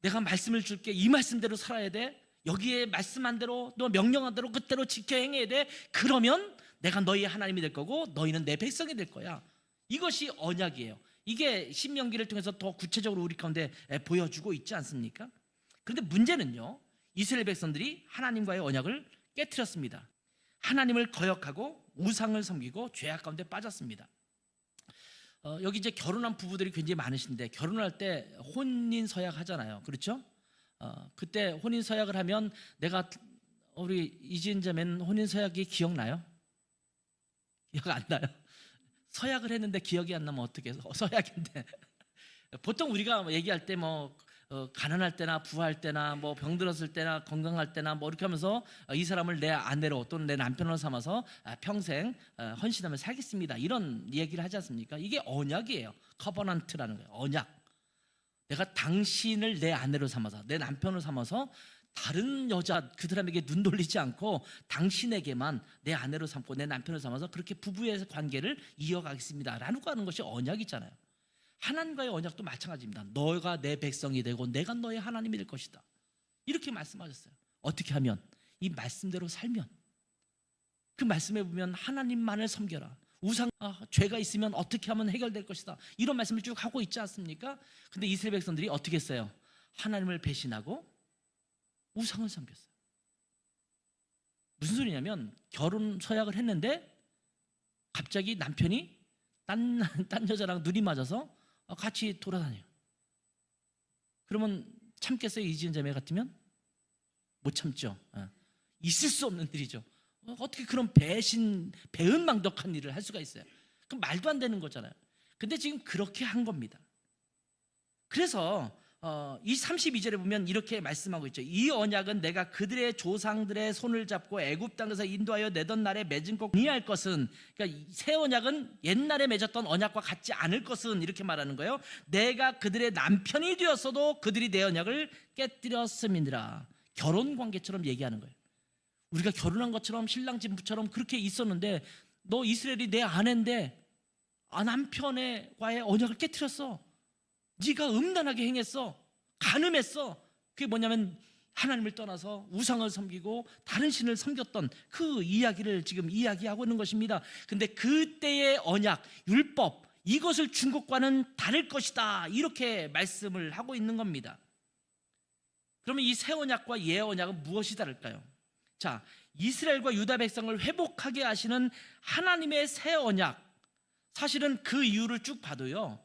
내가 말씀을 줄게, 이 말씀대로 살아야 돼. 여기에 말씀한 대로, 또 명령한 대로 그대로 지켜 행해야 돼. 그러면 내가 너희의 하나님이 될 거고 너희는 내 백성이 될 거야. 이것이 언약이에요. 이게 신명기를 통해서 더 구체적으로 우리 가운데 보여주고 있지 않습니까? 그런데 문제는요, 이스라엘 백성들이 하나님과의 언약을 깨트렸습니다. 하나님을 거역하고 우상을 섬기고 죄악 가운데 빠졌습니다. 여기 이제 결혼한 부부들이 굉장히 많으신데, 결혼할 때 혼인 서약 하잖아요. 그렇죠? 그때 혼인 서약을 하면, 우리 이지은 자매는 혼인 서약이 기억나요? 기억 안 나요? 서약을 했는데 기억이 안 나면 어떻게 해서 서약인데 보통 우리가 얘기할 때 가난할 때나 부할 때나 병들었을 때나 건강할 때나 이렇게 하면서 이 사람을 내 아내로 또는 내 남편으로 삼아서 평생 헌신하며 살겠습니다, 이런 얘기를 하지 않습니까? 이게 언약이에요. 커버넌트라는 거예요. 언약. 내가 당신을 내 아내로 삼아서, 내 남편으로 삼아서 다른 여자 그들에게 눈 돌리지 않고 당신에게만 내 아내로 삼고 내 남편을 삼아서 그렇게 부부의 관계를 이어가겠습니다 라고 하는 것이 언약이잖아요. 하나님과의 언약도 마찬가지입니다. 너가 내 백성이 되고 내가 너의 하나님이 될 것이다, 이렇게 말씀하셨어요. 어떻게 하면? 이 말씀대로 살면. 그 말씀에 보면 하나님만을 섬겨라, 죄가 있으면 어떻게 하면 해결될 것이다, 이런 말씀을 쭉 하고 있지 않습니까? 근데 이스라엘 백성들이 어떻게 했어요? 하나님을 배신하고 우상을 섬겼어요. 무슨 소리냐면 결혼 서약을 했는데 갑자기 남편이 딴 여자랑 눈이 맞아서 같이 돌아다녀요. 그러면 참겠어요? 이지은 자매 같으면? 못 참죠. 있을 수 없는 일이죠. 어떻게 그런 배은망덕한 일을 할 수가 있어요? 그럼 말도 안 되는 거잖아요. 근데 지금 그렇게 한 겁니다. 그래서 이 32절에 보면 이렇게 말씀하고 있죠. 이 언약은 내가 그들의 조상들의 손을 잡고 애굽 땅에서 인도하여 내던 날에 맺은 것 아니할 것은, 그러니까 새 언약은 옛날에 맺었던 언약과 같지 않을 것은, 이렇게 말하는 거예요. 내가 그들의 남편이 되었어도 그들이 내 언약을 깨뜨렸음이니라. 결혼 관계처럼 얘기하는 거예요. 우리가 결혼한 것처럼 신랑 신부처럼 그렇게 있었는데 너 이스라엘이 내 아내인데 남편과의 언약을 깨뜨렸어. 네가 음란하게 행했어. 간음했어. 그게 뭐냐면 하나님을 떠나서 우상을 섬기고 다른 신을 섬겼던 그 이야기를 지금 이야기하고 있는 것입니다. 근데 그때의 언약, 율법, 이것을 준 것과는 다를 것이다, 이렇게 말씀을 하고 있는 겁니다. 그러면 이 새 언약과 옛 언약은 무엇이 다를까요? 자, 이스라엘과 유다 백성을 회복하게 하시는 하나님의 새 언약, 사실은 그 이유를 쭉 봐도요,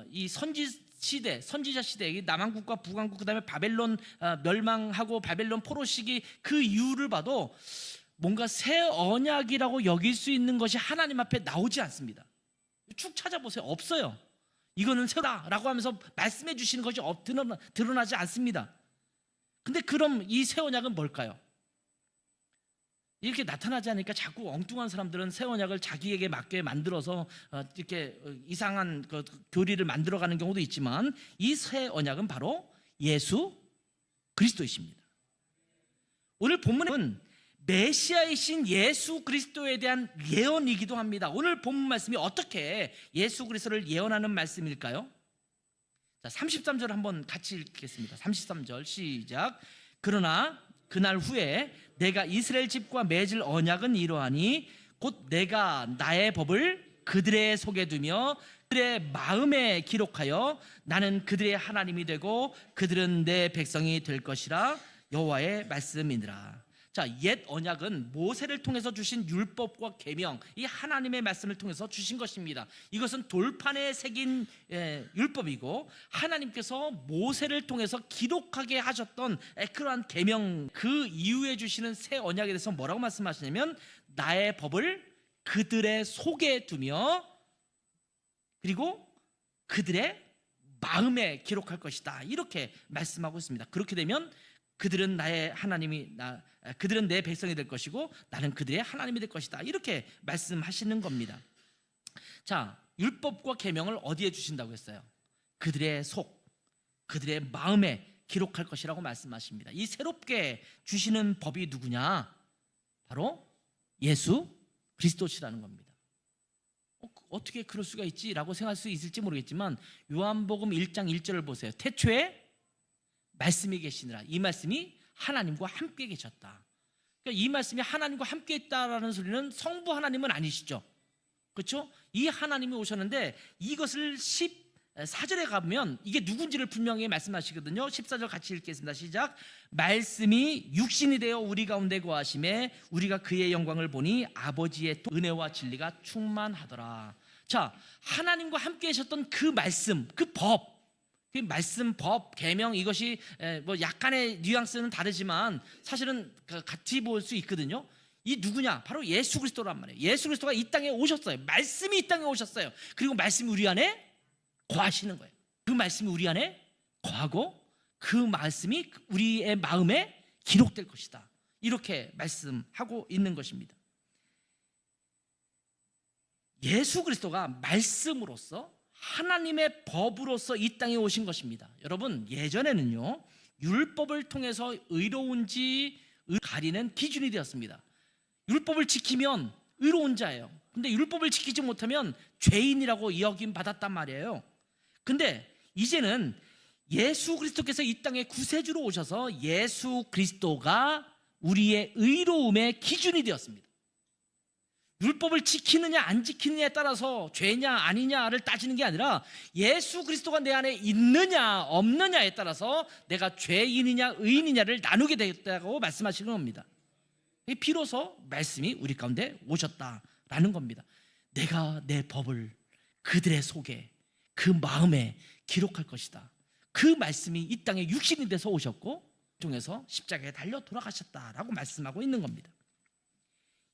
이 선지자 시대, 남왕국과 북왕국, 그 다음에 바벨론 멸망하고 바벨론 포로 시기, 그 이유를 봐도 뭔가 새 언약이라고 여길 수 있는 것이 하나님 앞에 나오지 않습니다. 쭉 찾아보세요. 없어요. 이거는 새다라고 하면서 말씀해 주시는 것이 드러나지 않습니다. 근데 그럼 이 새 언약은 뭘까요? 이렇게 나타나지 않으니까 자꾸 엉뚱한 사람들은 새 언약을 자기에게 맞게 만들어서 이렇게 이상한 교리를 만들어가는 경우도 있지만, 이 새 언약은 바로 예수 그리스도이십니다. 오늘 본문은 메시아이신 예수 그리스도에 대한 예언이기도 합니다. 오늘 본문 말씀이 어떻게 예수 그리스도를 예언하는 말씀일까요? 자, 33절 한번 같이 읽겠습니다. 33절 시작. 그러나 그날 후에 내가 이스라엘 집과 맺을 언약은 이러하니 곧 내가 나의 법을 그들의 속에 두며 그들의 마음에 기록하여 나는 그들의 하나님이 되고 그들은 내 백성이 될 것이라. 여호와의 말씀이니라. 자, 옛 언약은 모세를 통해서 주신 율법과 계명, 이 하나님의 말씀을 통해서 주신 것입니다. 이것은 돌판에 새긴 율법이고, 하나님께서 모세를 통해서 기록하게 하셨던 그러한 계명, 그 이후에 주시는 새 언약에 대해서 뭐라고 말씀하시냐면 나의 법을 그들의 속에 두며 그리고 그들의 마음에 기록할 것이다, 이렇게 말씀하고 있습니다. 그렇게 되면 그들은 나의 하나님이 그들은 내 백성이 될 것이고 나는 그들의 하나님이 될 것이다, 이렇게 말씀하시는 겁니다. 자, 율법과 계명을 어디에 주신다고 했어요? 그들의 속, 그들의 마음에 기록할 것이라고 말씀하십니다. 이 새롭게 주시는 법이 누구냐? 바로 예수 그리스도시라는 겁니다. 어떻게 그럴 수가 있지? 라고 생각할 수 있을지 모르겠지만 요한복음 1장 1절을 보세요. 태초에 말씀이 계시니라. 이 말씀이 하나님과 함께 계셨다. 그러니까 이 말씀이 하나님과 함께 있다라는 소리는 성부 하나님은 아니시죠. 그렇죠? 이 하나님이 오셨는데 이것을 14절에 가보면 이게 누군지를 분명히 말씀하시거든요. 14절 같이 읽겠습니다. 시작. 말씀이 육신이 되어 우리 가운데 거하심에 우리가 그의 영광을 보니 아버지의 은혜와 진리가 충만하더라. 자, 하나님과 함께 계셨던 그 말씀, 그 법, 그 말씀, 법, 계명, 이것이 뭐 약간의 뉘앙스는 다르지만 사실은 같이 볼 수 있거든요. 이 누구냐? 바로 예수 그리스도란 말이에요. 예수 그리스도가 이 땅에 오셨어요. 말씀이 이 땅에 오셨어요. 그리고 말씀이 우리 안에 거하시는 거예요. 그 말씀이 우리 안에 거하고 그 말씀이 우리의 마음에 기록될 것이다, 이렇게 말씀하고 있는 것입니다. 예수 그리스도가 말씀으로서 하나님의 법으로서 이 땅에 오신 것입니다. 여러분, 예전에는요 율법을 통해서 의로운지 가리는 기준이 되었습니다. 율법을 지키면 의로운 자예요. 근데 율법을 지키지 못하면 죄인이라고 여김 받았단 말이에요. 근데 이제는 예수 그리스도께서 이 땅에 구세주로 오셔서 예수 그리스도가 우리의 의로움의 기준이 되었습니다. 율법을 지키느냐 안 지키느냐에 따라서 죄냐 아니냐를 따지는 게 아니라 예수 그리스도가 내 안에 있느냐 없느냐에 따라서 내가 죄인이냐 의인이냐를 나누게 되겠다고 말씀하시는 겁니다. 비로소 말씀이 우리 가운데 오셨다라는 겁니다. 내가 내 법을 그들의 속에 그 마음에 기록할 것이다. 그 말씀이 이 땅에 육신이 돼서 오셨고 통해서 십자가에 달려 돌아가셨다라고 말씀하고 있는 겁니다.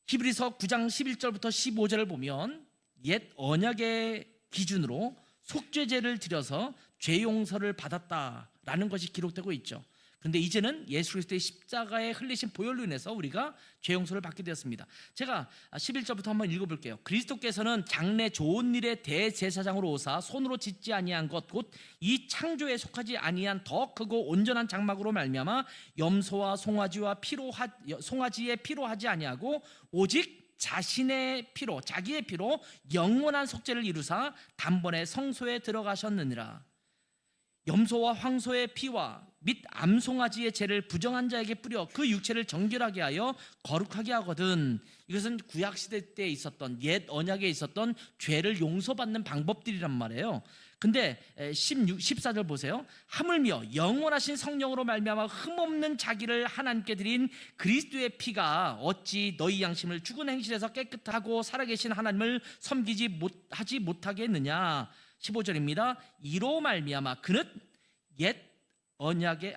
히브리서 9장 11절부터 15절을 보면 옛 언약의 기준으로 속죄제를 드려서 죄 용서를 받았다라는 것이 기록되고 있죠. 그런데 이제는 예수 그리스도의 십자가에 흘리신 보혈로 인해서 우리가 죄 용서를 받게 되었습니다. 제가 11절부터 한번 읽어볼게요. 그리스도께서는 장래 좋은 일의 대제사장으로 오사 손으로 짓지 아니한 것 곧 이 창조에 속하지 아니한 더 크고 온전한 장막으로 말미암아 염소와 송아지의 피로 하지 아니하고 오직 자신의 피로 자기의 피로 영원한 속죄를 이루사 단번에 성소에 들어가셨느니라. 염소와 황소의 피와 및 암송아지의 죄를 부정한 자에게 뿌려 그 육체를 정결하게 하여 거룩하게 하거든. 이것은 구약시대 때 있었던 옛 언약에 있었던 죄를 용서받는 방법들이란 말이에요. 근데 14절 보세요. 하물며 영원하신 성령으로 말미암아 흠없는 자기를 하나님께 드린 그리스도의 피가 어찌 너희 양심을 죽은 행실에서 깨끗하고 살아계신 하나님을 섬기지 못하게 했느냐. 15절입니다. 이로 말미암아 그는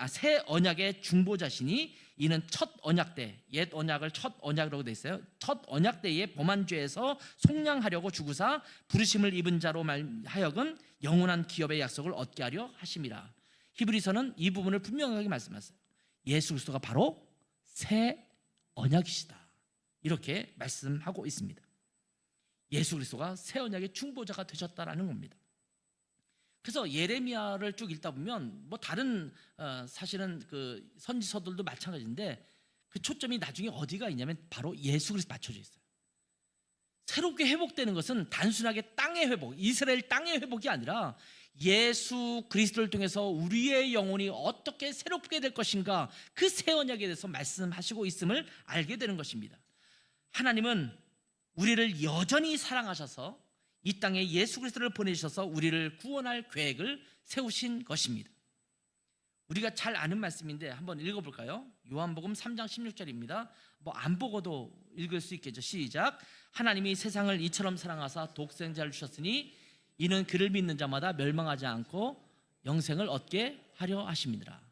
새 언약의 중보자시니 이는 첫 언약 때 옛 언약을 첫 언약이라고 돼 있어요. 첫 언약 때에 범한 죄에서 속량하려고 죽으사 부르심을 입은 자로 하여금 영원한 기업의 약속을 얻게 하려 하심이라. 히브리서는 이 부분을 분명하게 말씀하세요. 예수 그리스도가 바로 새 언약이시다. 이렇게 말씀하고 있습니다. 예수 그리스도가 새 언약의 중보자가 되셨다라는 겁니다. 그래서 예레미야를 쭉 읽다 보면 뭐 다른 사실은 그 선지서들도 마찬가지인데 그 초점이 나중에 어디가 있냐면 바로 예수 그리스도 맞춰져 있어요. 새롭게 회복되는 것은 단순하게 땅의 회복, 이스라엘 땅의 회복이 아니라 예수 그리스도를 통해서 우리의 영혼이 어떻게 새롭게 될 것인가, 그 새 언약에 대해서 말씀하시고 있음을 알게 되는 것입니다. 하나님은 우리를 여전히 사랑하셔서 이 땅에 예수 그리스도를 보내주셔서 우리를 구원할 계획을 세우신 것입니다. 우리가 잘 아는 말씀인데 한번 읽어볼까요? 요한복음 3장 16절입니다. 뭐 안 보고도 읽을 수 있겠죠. 시작. 하나님이 세상을 이처럼 사랑하사 독생자를 주셨으니 이는 그를 믿는 자마다 멸망하지 않고 영생을 얻게 하려 하심이니라.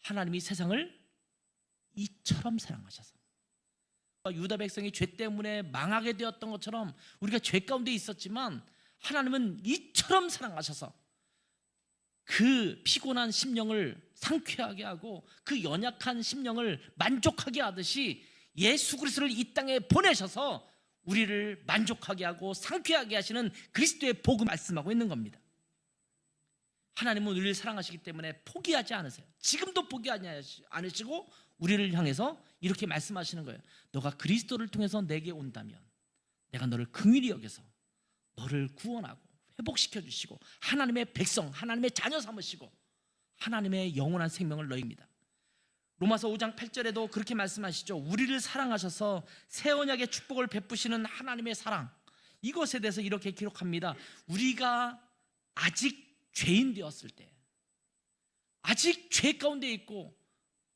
하나님이 세상을 이처럼 사랑하셔서, 유다 백성이 죄 때문에 망하게 되었던 것처럼 우리가 죄 가운데 있었지만 하나님은 이처럼 사랑하셔서 그 피곤한 심령을 상쾌하게 하고 그 연약한 심령을 만족하게 하듯이 예수 그리스도를 이 땅에 보내셔서 우리를 만족하게 하고 상쾌하게 하시는 그리스도의 복음 말씀하고 있는 겁니다. 하나님은 우리를 사랑하시기 때문에 포기하지 않으세요. 지금도 포기하지 않으시고 우리를 향해서 이렇게 말씀하시는 거예요. 너가 그리스도를 통해서 내게 온다면 내가 너를 긍휼히 여겨서 너를 구원하고 회복시켜 주시고 하나님의 백성, 하나님의 자녀 삼으시고 하나님의 영원한 생명을 너희입니다. 로마서 5장 8절에도 그렇게 말씀하시죠. 우리를 사랑하셔서 새 언약의 축복을 베푸시는 하나님의 사랑, 이것에 대해서 이렇게 기록합니다. 우리가 아직 죄인 되었을 때, 아직 죄 가운데 있고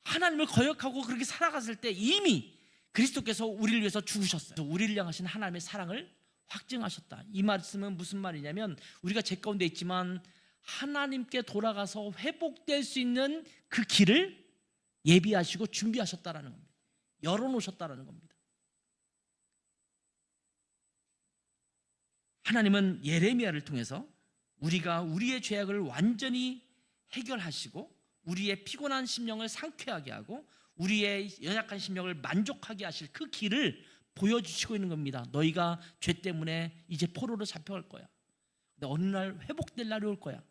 하나님을 거역하고 그렇게 살아갔을 때 이미 그리스도께서 우리를 위해서 죽으셨어요. 우리를 향하신 하나님의 사랑을 확증하셨다. 이 말씀은 무슨 말이냐면 우리가 죄 가운데 있지만 하나님께 돌아가서 회복될 수 있는 그 길을 예비하시고 준비하셨다라는 겁니다. 열어놓으셨다라는 겁니다. 하나님은 예레미야를 통해서 우리가 우리의 죄악을 완전히 해결하시고 우리의 피곤한 심령을 상쾌하게 하고 우리의 연약한 심령을 만족하게 하실 그 길을 보여주시고 있는 겁니다. 너희가 죄 때문에 이제 포로로 잡혀갈 거야. 근데 어느 날 회복될 날이 올 거야.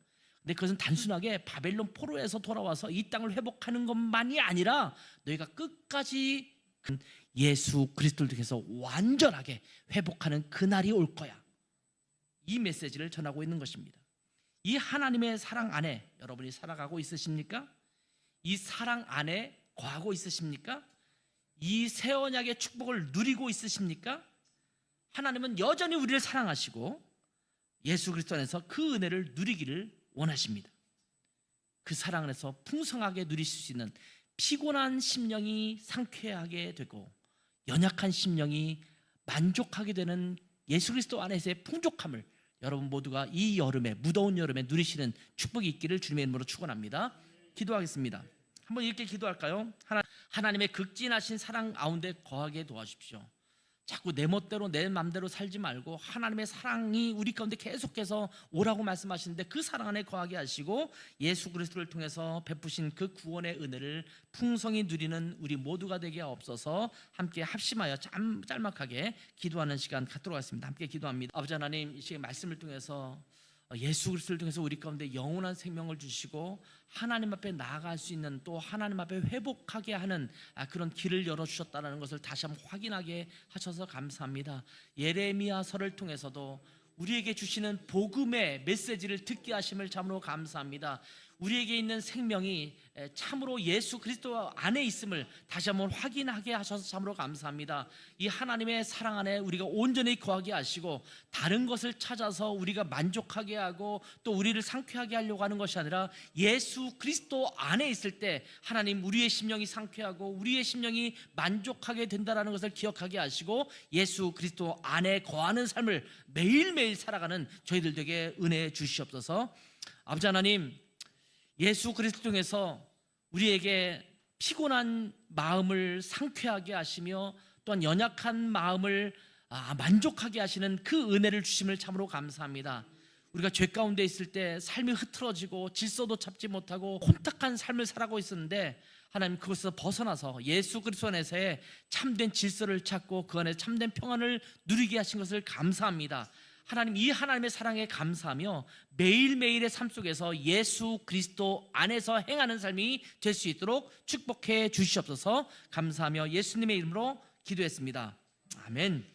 근데 그것은 단순하게 바벨론 포로에서 돌아와서 이 땅을 회복하는 것만이 아니라 너희가 끝까지 예수 그리스도를 통해서 완전하게 회복하는 그날이 올 거야. 이 메시지를 전하고 있는 것입니다. 이 하나님의 사랑 안에 여러분이 살아가고 있으십니까? 이 사랑 안에 거하고 있으십니까? 이 새 언약의 축복을 누리고 있으십니까? 하나님은 여전히 우리를 사랑하시고 예수 그리스도 안에서 그 은혜를 누리기를 원하십니다. 그 사랑 안에서 풍성하게 누리실 수 있는 피곤한 심령이 상쾌하게 되고 연약한 심령이 만족하게 되는 예수 그리스도 안에서의 풍족함을 여러분 모두가 이 여름에, 무더운 여름에 누리시는 축복이 있기를 주님의 이름으로 축원합니다. 기도하겠습니다. 한번 이렇게 기도할까요? 하나님의 극진하신 사랑 가운데 거하게 도와주십시오. 자꾸 내 멋대로 내 맘대로 살지 말고 하나님의 사랑이 우리 가운데 계속해서 오라고 말씀하시는데 그 사랑 안에 거하게 하시고 예수 그리스도를 통해서 베푸신 그 구원의 은혜를 풍성히 누리는 우리 모두가 되게 하옵소서. 함께 합심하여 짤막하게 기도하는 시간 갖도록 하겠습니다. 함께 기도합니다. 아버지 하나님, 이 시간 말씀을 통해서 예수 그리스도를 통해서 우리 가운데 영원한 생명을 주시고 하나님 앞에 나아갈 수 있는, 또 하나님 앞에 회복하게 하는 그런 길을 열어주셨다는 것을 다시 한번 확인하게 하셔서 감사합니다. 예레미야서를 통해서도 우리에게 주시는 복음의 메시지를 듣게 하심을 참으로 감사합니다. 우리에게 있는 생명이 참으로 예수 그리스도 안에 있음을 다시 한번 확인하게 하셔서 참으로 감사합니다. 이 하나님의 사랑 안에 우리가 온전히 거하게 하시고 다른 것을 찾아서 우리가 만족하게 하고 또 우리를 상쾌하게 하려고 하는 것이 아니라 예수 그리스도 안에 있을 때 하나님 우리의 심령이 상쾌하고 우리의 심령이 만족하게 된다는 것을 기억하게 하시고 예수 그리스도 안에 거하는 삶을 매일매일 살아가는 저희들 되게 은혜 주시옵소서. 아버지 하나님, 예수 그리스도 통해서 우리에게 피곤한 마음을 상쾌하게 하시며 또한 연약한 마음을 만족하게 하시는 그 은혜를 주심을 참으로 감사합니다. 우리가 죄 가운데 있을 때 삶이 흐트러지고 질서도 잡지 못하고 혼탁한 삶을 살아가고 있었는데 하나님 그것에서 벗어나서 예수 그리스도 안에서의 참된 질서를 찾고 그 안에 참된 평안을 누리게 하신 것을 감사합니다. 하나님, 이 하나님의 사랑에 감사하며 매일매일의 삶 속에서 예수 그리스도 안에서 행하는 삶이 될 수 있도록 축복해 주시옵소서. 감사하며 예수님의 이름으로 기도했습니다. 아멘.